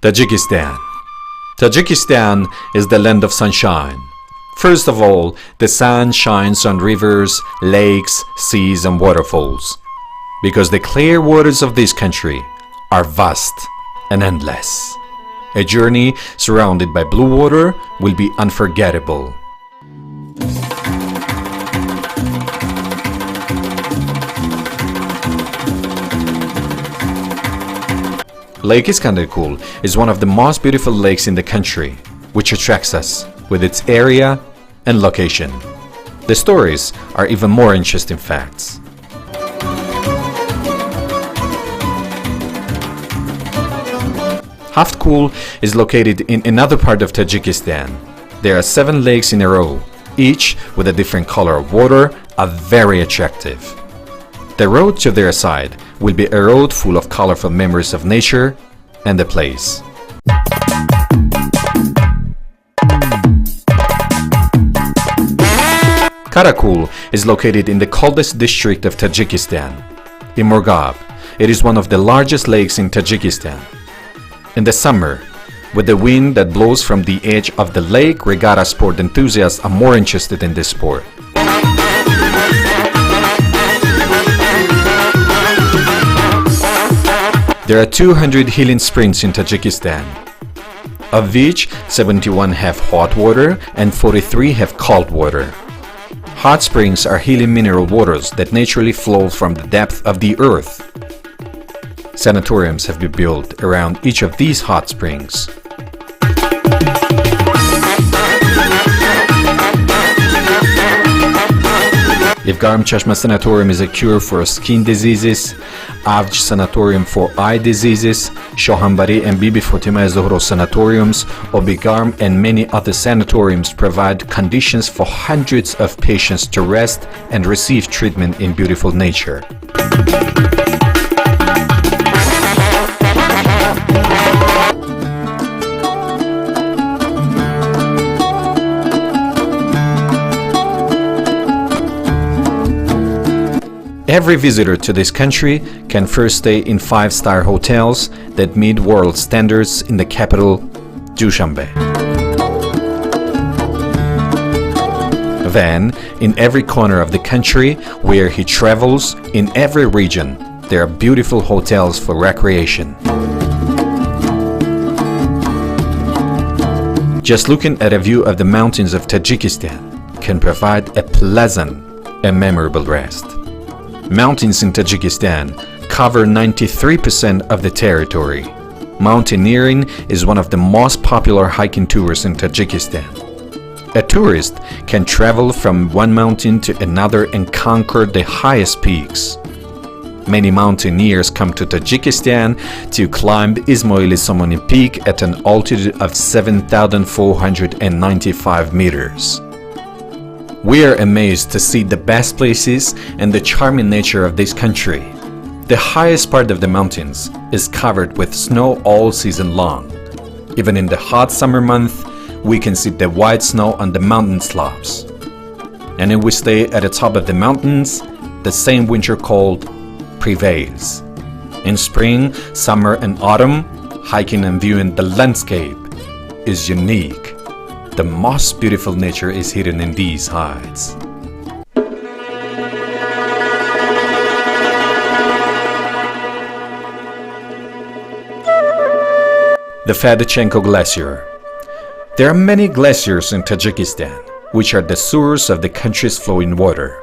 Tajikistan. Tajikistan is the land of sunshine. First of all, the sun shines on rivers, lakes, seas and waterfalls, because the clear waters of this country are vast and endless. A journey surrounded by blue water will be unforgettable. Lake Iskanderkul is one of the most beautiful lakes in the country, which attracts us with its area and location. The stories are even more interesting facts. Haftkul is located in another part of Tajikistan. There are 7 lakes in a row, each with a different color of water, are very attractive. The road to their side will be a road full of colorful memories of nature and the place. Karakul is located in the coldest district of Tajikistan, in Morghab. It is one of the largest lakes in Tajikistan. In the summer, with the wind that blows from the edge of the lake, regatta sport enthusiasts are more interested in this sport. There are 200 healing springs in Tajikistan, of which 71 have hot water and 43 have cold water. Hot springs are healing mineral waters that naturally flow from the depth of the earth. Sanatoriums have been built around each of these hot springs. Evgarm Chashma Sanatorium is a cure for skin diseases, Avj Sanatorium for eye diseases, Shohambari and Bibi Fatima Zohro Sanatoriums, Obigarm and many other sanatoriums provide conditions for hundreds of patients to rest and receive treatment in beautiful nature. Every visitor to this country can first stay in 5-star hotels that meet world standards in the capital, Dushanbe. Then, in every corner of the country where he travels, in every region, there are beautiful hotels for recreation. Just looking at a view of the mountains of Tajikistan can provide a pleasant and memorable rest. Mountains in Tajikistan cover 93% of the territory. Mountaineering is one of the most popular hiking tours in Tajikistan. A tourist can travel from one mountain to another and conquer the highest peaks. Many mountaineers come to Tajikistan to climb Ismaili Somoni Peak at an altitude of 7,495 meters. We are amazed to see the best places and the charming nature of this country. The highest part of the mountains is covered with snow all season long. Even in the hot summer month, we can see the white snow on the mountain slopes. And if we stay at the top of the mountains, the same winter cold prevails. In spring, summer and autumn, hiking and viewing the landscape is unique. The most beautiful nature is hidden in these heights. The Fadichenko Glacier. There are many glaciers in Tajikistan, which are the source of the country's flowing water.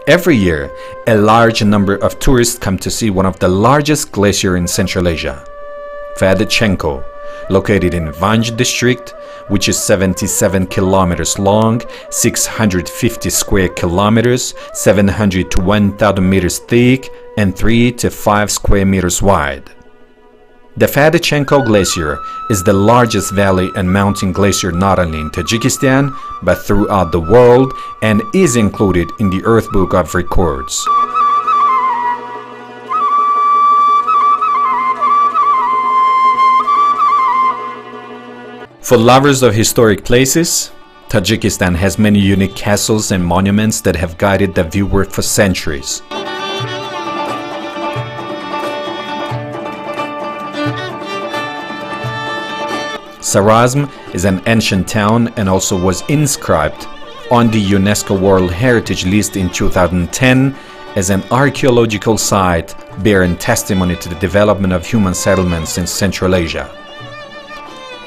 Every year, a large number of tourists come to see one of the largest glaciers in Central Asia, Fadichenko, located in Vanj district, which is 77 kilometers long, 650 square kilometers, 700 to 1,000 meters thick, and 3 to 5 square meters wide. The Fadichenko Glacier is the largest valley and mountain glacier not only in Tajikistan, but throughout the world, and is included in the Earth Book of Records. For lovers of historic places, Tajikistan has many unique castles and monuments that have guided the viewer for centuries. Sarazm is an ancient town and also was inscribed on the UNESCO World Heritage List in 2010 as an archaeological site bearing testimony to the development of human settlements in Central Asia.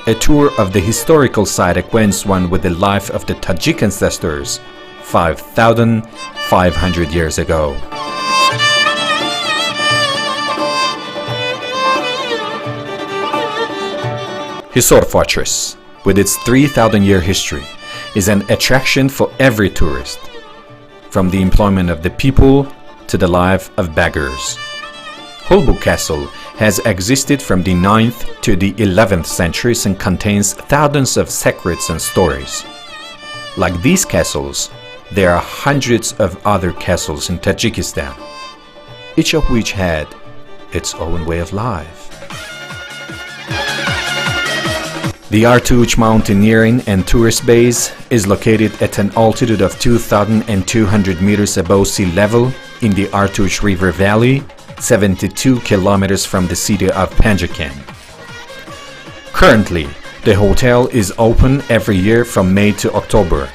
A tour of the historical site acquaints one with the life of the Tajik ancestors 5,500 years ago. Hisor Fortress, with its 3,000-year history, is an attraction for every tourist, from the employment of the people to the life of beggars. Holbu Castle has existed from the 9th to the 11th centuries and contains thousands of secrets and stories. Like these castles, there are hundreds of other castles in Tajikistan, each of which had its own way of life. The Artuch mountaineering and tourist base is located at an altitude of 2,200 meters above sea level in the Artuch River Valley, 72 kilometers from the city of Panjakent. Currently, the hotel is open every year from May to October.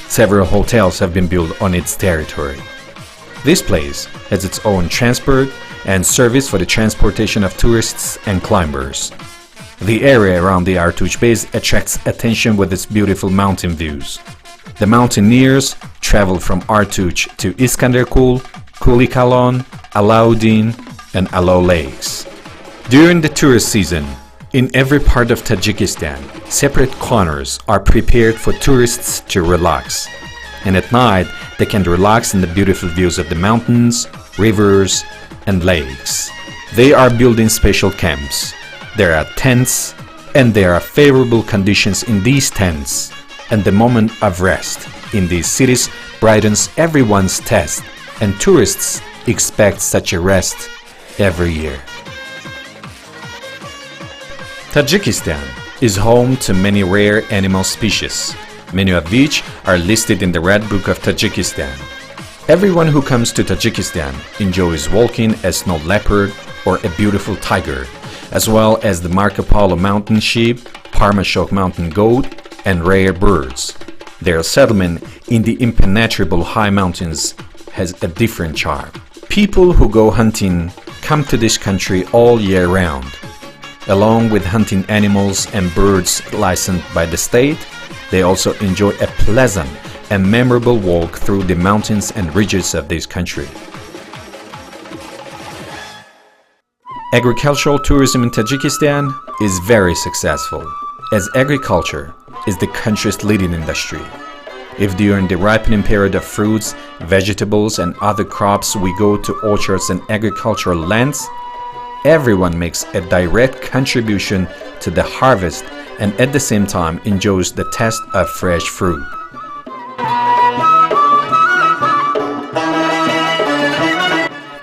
Several hotels have been built on its territory. This place has its own transport and service for the transportation of tourists and climbers. The area around the Artuch base attracts attention with its beautiful mountain views. The mountaineers travel from Artuch to Iskanderkul, Kulikalon, Alauddin, and Alo lakes. During the tourist season, in every part of Tajikistan, separate corners are prepared for tourists to relax. And at night, they can relax in the beautiful views of the mountains, rivers, and lakes. They are building special camps. There are tents, and there are favorable conditions in these tents, and the moment of rest in these cities brightens everyone's taste, and tourists expect such a rest every year. Tajikistan is home to many rare animal species, many of which are listed in the Red Book of Tajikistan. Everyone who comes to Tajikistan enjoys walking a snow leopard or a beautiful tiger, as well as the Marco Polo mountain sheep, Parmashok mountain goat, and rare birds. Their settlement in the impenetrable high mountains has a different charm. People who go hunting come to this country all year round. Along with hunting animals and birds licensed by the state, they also enjoy a pleasant and memorable walk through the mountains and ridges of this country. Agricultural tourism in Tajikistan is very successful, as agriculture is the country's leading industry. If during the ripening period of fruits, vegetables, and other crops we go to orchards and agricultural lands, everyone makes a direct contribution to the harvest and at the same time enjoys the taste of fresh fruit.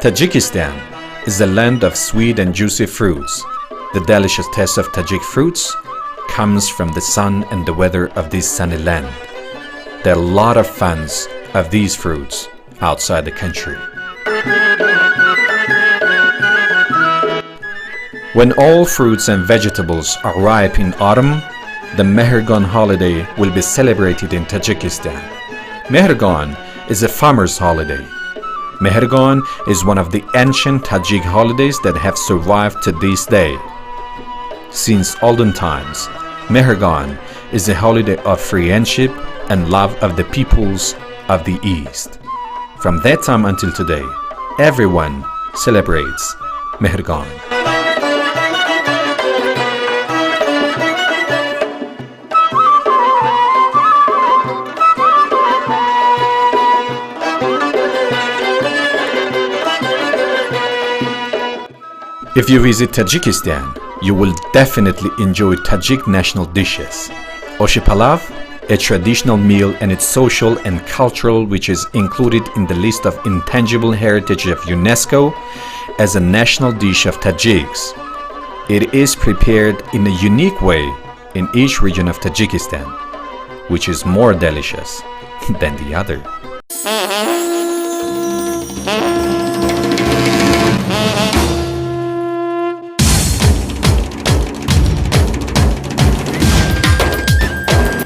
Tajikistan is a land of sweet and juicy fruits. The delicious taste of Tajik fruits comes from the sun and the weather of this sunny land. There are a lot of fans of these fruits outside the country. When all fruits and vegetables are ripe in autumn, the Mehrgan holiday will be celebrated in Tajikistan. Mehrgan is a farmer's holiday. Mehrgan is one of the ancient Tajik holidays that have survived to this day. Since olden times, Mehrgan is a holiday of friendship and love of the peoples of the East. From that time until today, everyone celebrates Mehrgan. If you visit Tajikistan, you will definitely enjoy Tajik national dishes. Oshi Palav, a traditional meal and its social and cultural, which is included in the list of intangible heritage of UNESCO as a national dish of Tajiks. It is prepared in a unique way in each region of Tajikistan, which is more delicious than the other.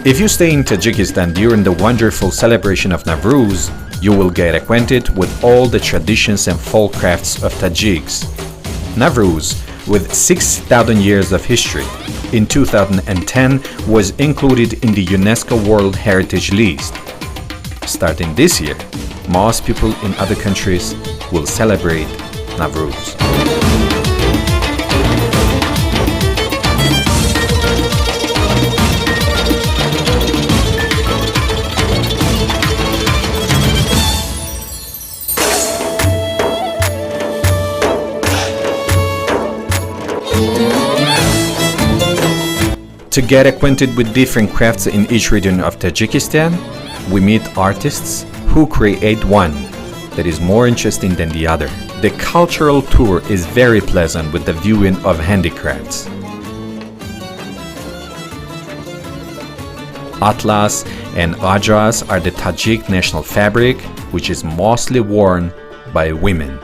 If you stay in Tajikistan during the wonderful celebration of Nowruz, you will get acquainted with all the traditions and folk crafts of Tajiks. Nowruz, with 6,000 years of history, in 2010 was included in the UNESCO World Heritage List. Starting this year, most people in other countries will celebrate Nowruz. To get acquainted with different crafts in each region of Tajikistan, we meet artists who create one that is more interesting than the other. The cultural tour is very pleasant with the viewing of handicrafts. Atlas and Adras are the Tajik national fabric, which is mostly worn by women.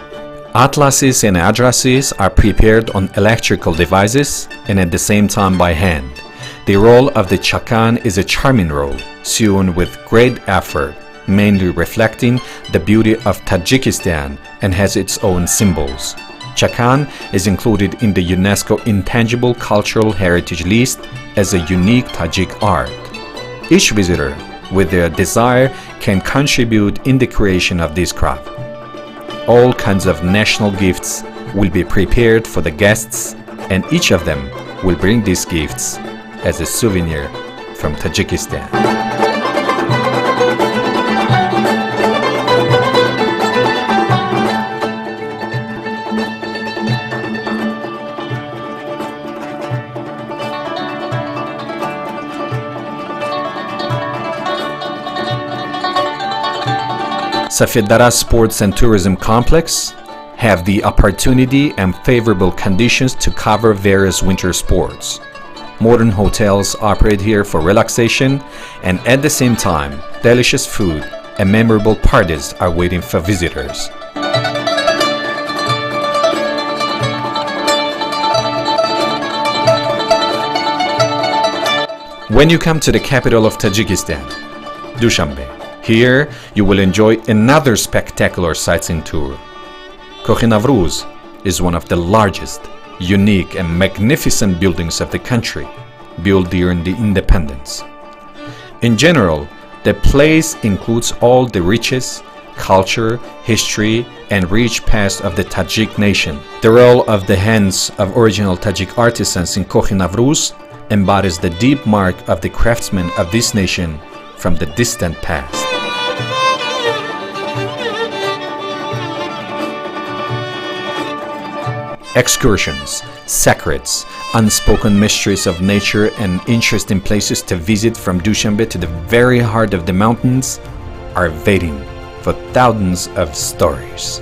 Atlases and Adrases are prepared on electrical devices and at the same time by hand. The role of the chakan is a charming role, sewn with great effort, mainly reflecting the beauty of Tajikistan and has its own symbols. Chakan is included in the UNESCO Intangible Cultural Heritage List as a unique Tajik art. Each visitor, with their desire, can contribute in the creation of this craft. All kinds of national gifts will be prepared for the guests, and each of them will bring these gifts as a souvenir from Tajikistan. Safedara Sports and Tourism Complex have the opportunity and favorable conditions to cover various winter sports. Modern hotels operate here for relaxation, and at the same time, delicious food and memorable parties are waiting for visitors. When you come to the capital of Tajikistan, Dushanbe, here you will enjoy another spectacular sightseeing tour. Koh-i Nowruz is one of the largest, unique and magnificent buildings of the country, built during the independence. In general, the place includes all the riches, culture, history, and rich past of the Tajik nation. The role of the hands of original Tajik artisans in Koh-i Nowruz embodies the deep mark of the craftsmen of this nation from the distant past. Excursions, secrets, unspoken mysteries of nature, and interesting places to visit from Dushanbe to the very heart of the mountains are waiting for thousands of stories.